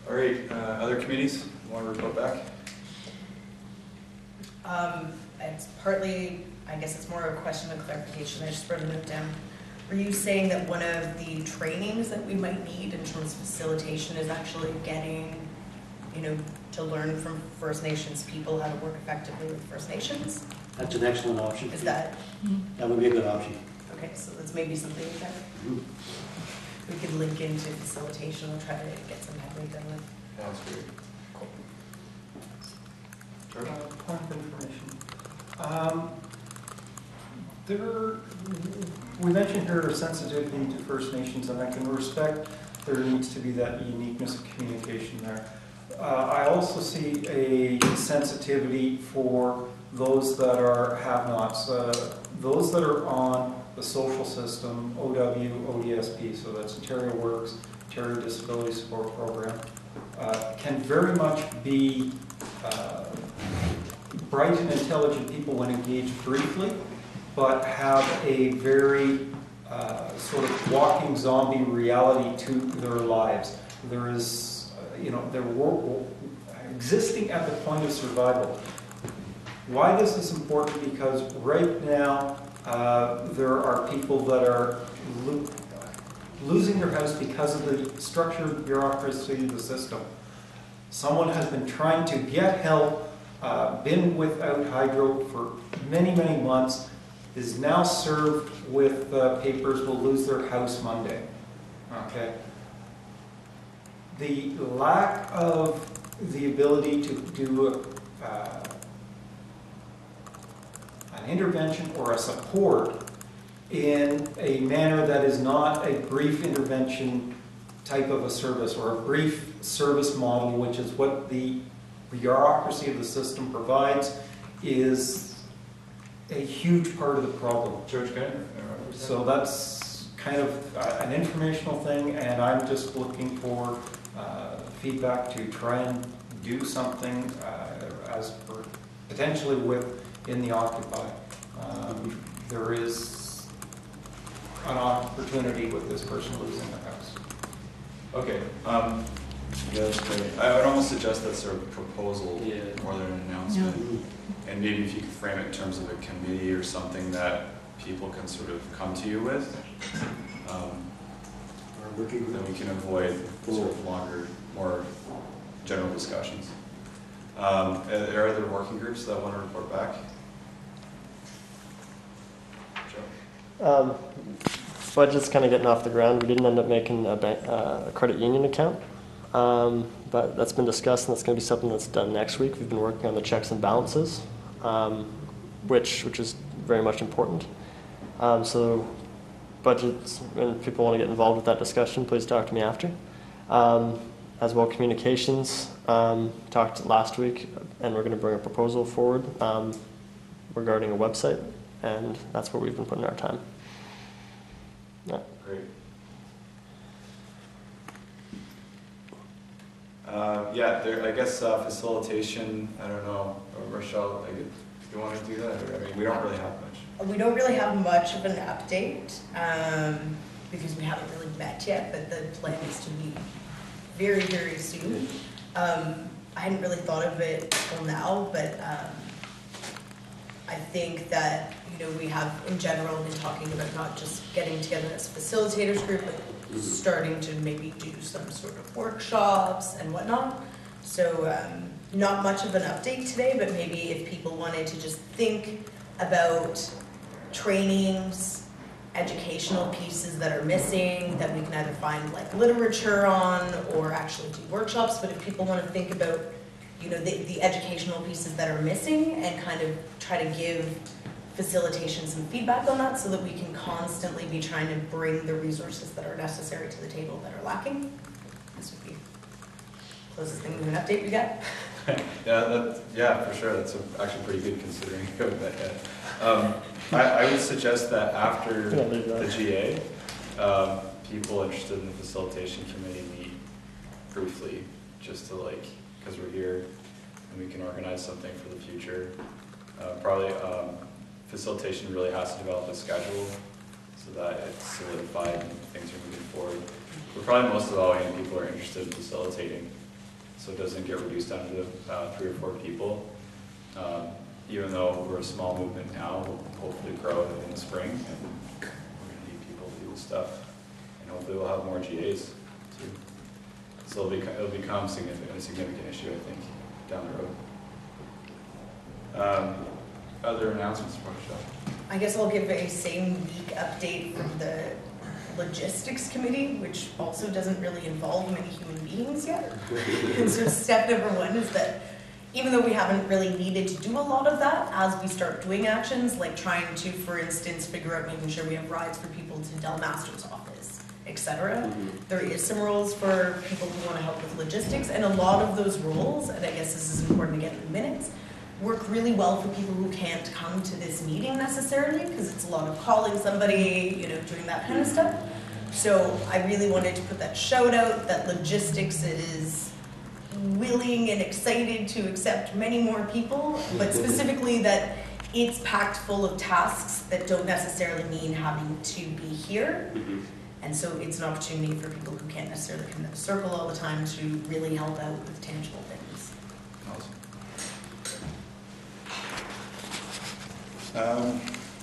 All right, other committees want to report back? It's partly, I guess it's more a question of clarification. I just wrote a note down. Were you saying that one of the trainings that we might need in terms of facilitation is actually getting, to learn from First Nations people how to work effectively with First Nations? That's an excellent option. Is that? That would be a good option. Okay, so that's maybe something that we could link into facilitation and try to get some headway done with. That's great. Cool. George? Point of information. We mentioned here sensitivity to First Nations, and I can respect there needs to be that uniqueness of communication there. I also see a sensitivity for those that are have-nots, those that are on the social system, OW, ODSP, so that's Ontario Works, Ontario Disability Support Program, can very much be bright and intelligent people when engaged briefly, but have a very sort of walking zombie reality to their lives. There is, they're existing at the point of survival. Why this is important? Because right now there are people that are losing their house because of the structured bureaucracy of the system. Someone has been trying to get help, been without hydro for many, many months, is now served with papers, will lose their house Monday. Okay. The lack of the ability to do an intervention or a support in a manner that is not a brief intervention type of a service or a brief service model, which is what the bureaucracy of the system provides, is a huge part of the problem. George, can So that's kind of an informational thing, and I'm just looking for feedback to try and do something as per potentially within the Occupy. There is an opportunity with this person losing their house. Okay. Yeah, that's great. I would almost suggest that's a proposal more than an announcement. Yeah. And maybe if you could frame it in terms of a committee or something that people can sort of come to you with, then we can avoid sort of longer, more general discussions. Are there other working groups that want to report back? Joe? Budget's kind of getting off the ground. We didn't end up making a credit union account, but that's been discussed, and that's going to be something that's done next week. We've been working on the checks and balances, which is very much important. So budgets, and people want to get involved with that discussion, please talk to me after. As well, communications, talked last week, and we're going to bring a proposal forward regarding a website, and that's where we've been putting our time. Yeah. Great. I guess facilitation, I don't know, Rochelle, you want to do that? Or, I mean, we don't really have much. We don't really have much of an update because we haven't really met yet, but the plan is to meet very, very soon. I hadn't really thought of it till now, but I think that we have in general been talking about not just getting together as a facilitators group, but starting to maybe do some sort of workshops and whatnot. So not much of an update today, but maybe if people wanted to just think about trainings, educational pieces that are missing that we can either find like literature on or actually do workshops. But if people want to think about the educational pieces that are missing and kind of try to give facilitation some feedback on that so that we can constantly be trying to bring the resources that are necessary to the table that are lacking. This would be the closest thing to an update we get. Yeah, for sure. That's actually pretty good considering that. I would suggest that after the GA, people interested in the facilitation committee meet briefly, just to because we're here and we can organize something for the future. Probably facilitation really has to develop a schedule so that it's solidified and things are moving forward. But probably most of all, people are interested in facilitating so it doesn't get reduced down to 3 or 4 people. Even though we're a small movement now, we'll hopefully grow in the spring, and we're going to need people to do this stuff. And hopefully we'll have more GAs too. So it'll become a significant issue, I think, down the road. Other announcements for Michelle? I guess I'll give a same week update from the logistics committee, which also doesn't really involve many human beings yet. And so step number 1 is that even though we haven't really needed to do a lot of that, as we start doing actions, like trying to, for instance, figure out making sure we have rides for people to Del Master's office, etc. There is some roles for people who want to help with logistics, and a lot of those roles, and I guess this is important to get in the minutes, work really well for people who can't come to this meeting necessarily, because it's a lot of calling somebody, doing that kind of stuff. So I really wanted to put that shout out that logistics is willing and excited to accept many more people, but specifically that it's packed full of tasks that don't necessarily mean having to be here. And so it's an opportunity for people who can't necessarily come to the circle all the time to really help out with tangible things. Awesome.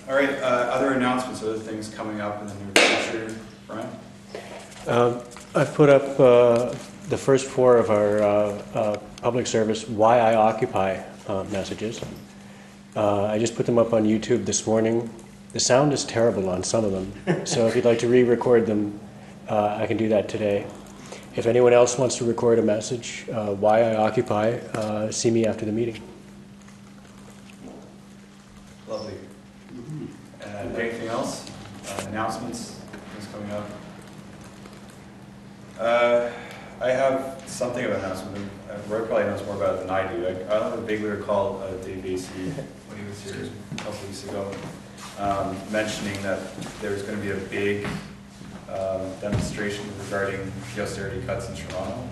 All right, other announcements, other things coming up in the near future, Brian? I've put up the first 4 of our public service Why I Occupy messages. I just put them up on YouTube this morning. The sound is terrible on some of them, so if you'd like to re-record them, I can do that today. If anyone else wants to record a message, Why I Occupy, see me after the meeting. Lovely. Anything else? Announcements? Things coming up? I have something of an announcement. Roy probably knows more about it than I do. I have a big leader called Dave Basie when he was here a couple weeks ago, mentioning that there's going to be a big demonstration regarding the austerity cuts in Toronto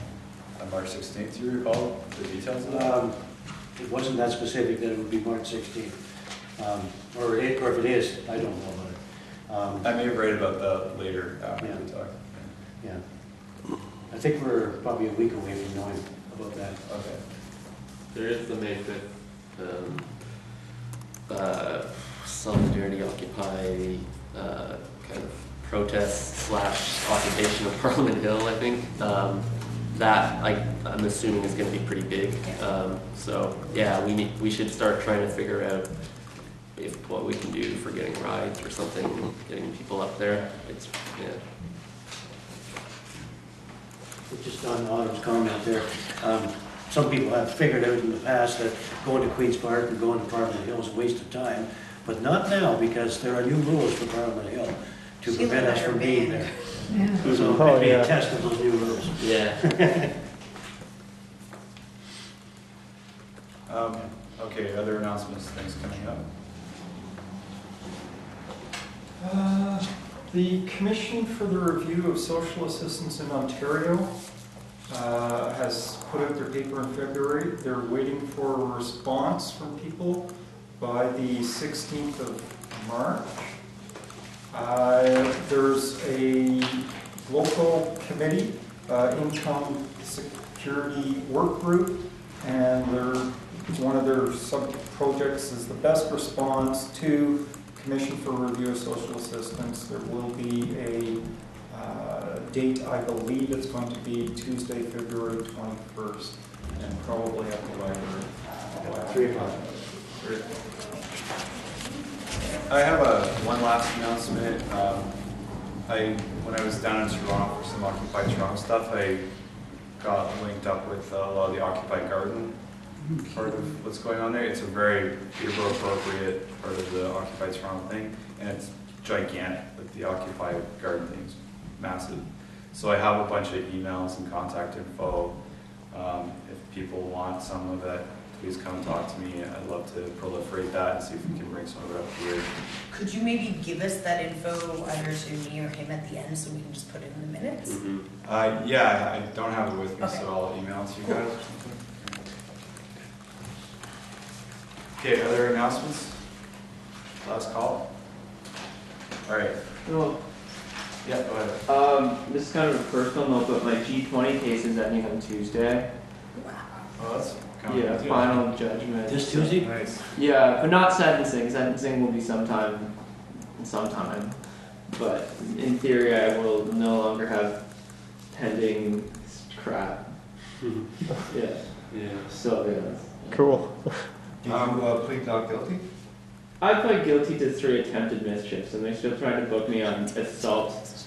on March 16th. Do you recall the details of that? It wasn't that specific that it would be March 16th. Or if it is, I don't know about it. I may have read about that later after Yeah. we talked. Yeah. I think we're probably a week away from knowing about that. Okay. There is the May 5th Solidarity Occupy kind of protest / occupation of Parliament Hill, I think. That I'm assuming is going to be pretty big. So yeah, we should start trying to figure out what we can do for getting rides or something, getting people up there. Just on Autumn's comment there, some people have figured out in the past that going to Queen's Park or going to Parliament Hill is a waste of time, but not now, because there are new rules for Parliament Hill to prevent us from being there. Yeah. So it'd be a test of those new rules. Yeah. Okay, other announcements, things coming up? The Commission for the Review of Social Assistance in Ontario has put out their paper in February. They're waiting for a response from people by the 16th of March. There's a local committee, income security work group, and one of their sub-projects is the best response to Commission for Review of Social Assistance. There will be a date, I believe it's going to be Tuesday, February 21st, and probably at the library. 3 o'clock. I have one last announcement. When I was down in Toronto for some Occupy Toronto stuff, I got linked up with a lot of the Occupy Garden part of what's going on there. It's a very Peterborough appropriate part of the Occupy Toronto thing, and it's gigantic. Like the Occupy Garden thing is massive. So I have a bunch of emails and contact info. If people want some of it, please come talk to me. I'd love to proliferate that and see if we can bring some of it up here. Could you maybe give us that info either to me or him at the end so we can just put it in the minutes? Yeah, I don't have it with me, Okay. so I'll email it to you Cool. guys or something. Okay, other announcements? Last call? All right. Well, Yeah, go ahead. this is kind of a personal note, but my G20 case is ending on Tuesday. Wow. Oh, that's kind of Yeah, good. final judgment. This Tuesday? Nice. Yeah, but not sentencing. Sentencing will be sometime. But in theory, I will no longer have pending crap. Yeah. Yeah. So yeah. Cool. Did you plead not guilty? I pled guilty to 3 attempted mischiefs, and they're still trying to book me on assault.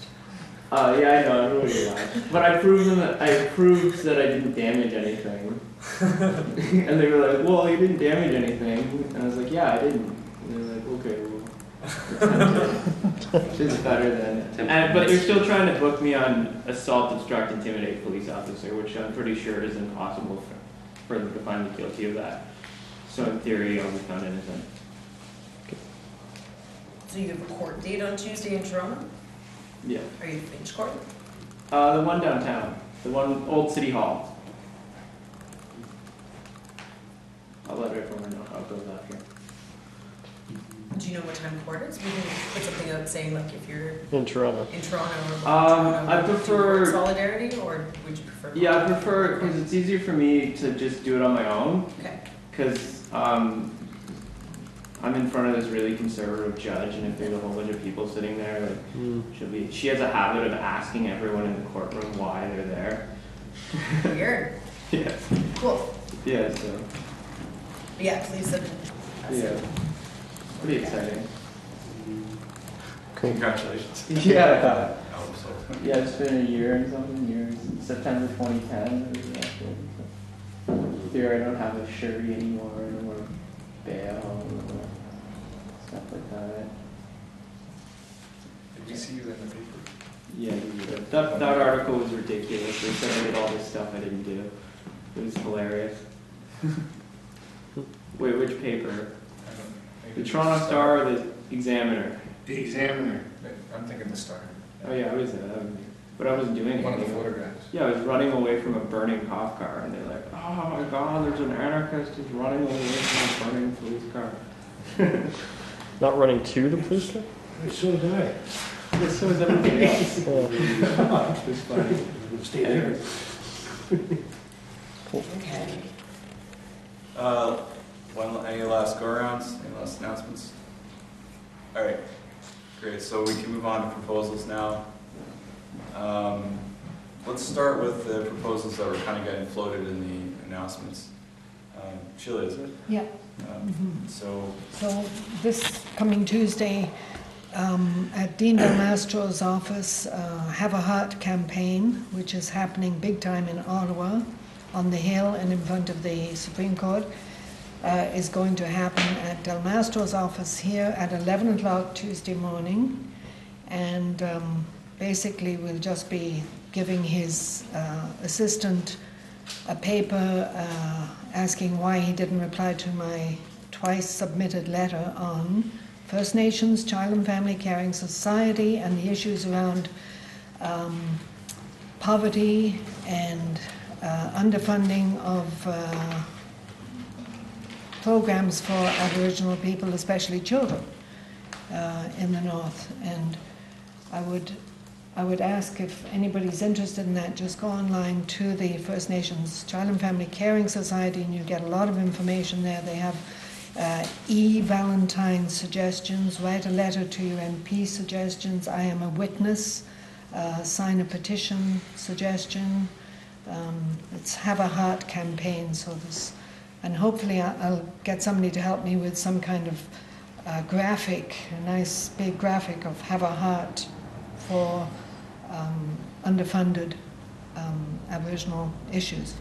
Yeah, I know, I'm really lying. But I proved that I didn't damage anything. And they were like, well, you didn't damage anything. And I was like, yeah, I didn't. And they were like, okay, well, attempted. Which is better than. But they're still trying to book me on assault, obstruct, intimidate police officer, which I'm pretty sure is impossible for them to find me guilty of that. So in theory, I'll be found innocent. So you have a court date on Tuesday in Toronto? Yeah. Are you Finch Court? The one downtown. The one, Old City Hall. I'll let everyone know how it goes after. Do you know what time court is? We can put something out saying like if you're In Toronto. in Toronto or I Toronto, prefer- do you want solidarity, or would you prefer? Yeah, I prefer, because it's easier for me to just do it on my own. Okay. Because I'm in front of this really conservative judge, and if there's a whole bunch of people sitting there, like, she has a habit of asking everyone in the courtroom why they're there. Weird. Yeah. Cool. Yeah, so, But yeah, please send. yeah. Pretty exciting. Congratulations. Yeah. I hope so. Yeah, it's been a year and something years. September 2010. Here I don't have a surety anymore, no more bail, or stuff like that. Did we see you in the paper? Yeah, that article was ridiculous. They said I did all this stuff I didn't do. It was hilarious. Wait, which paper? The Toronto Star or the Examiner? The Examiner. I'm thinking the Star. Oh yeah, I was there. But I wasn't doing anything. One of the photographs. Yeah, I was running away from a burning cop car, and they're like, oh my god, there's an anarchist who's running away from a burning police car. Not running to the police car? So did I. Yeah, so is everybody else. Come on. It was funny. Stay there. Okay. Any last go-arounds? Any last announcements? All right, great. So we can move on to proposals now. Let's start with the proposals that were kind of getting floated in the announcements. Sheila, is it? Yeah. So So this coming Tuesday, at Dean Del Mastro's office, Have a Heart campaign, which is happening big time in Ottawa, on the Hill and in front of the Supreme Court, is going to happen at Del Mastro's office here at 11 o'clock Tuesday morning. And basically we'll just be giving his assistant a paper asking why he didn't reply to my twice submitted letter on First Nations, Child and Family Caring Society, and the issues around poverty and underfunding of programs for Aboriginal people, especially children, in the North. And I would ask if anybody's interested in that, just go online to the First Nations Child and Family Caring Society, and you get a lot of information there. They have e-Valentine suggestions, write a letter to your MP suggestions, I am a witness, sign a petition suggestion. It's Have a Heart campaign, so this, and hopefully I'll get somebody to help me with some kind of graphic, a nice big graphic of Have a Heart for underfunded Aboriginal issues.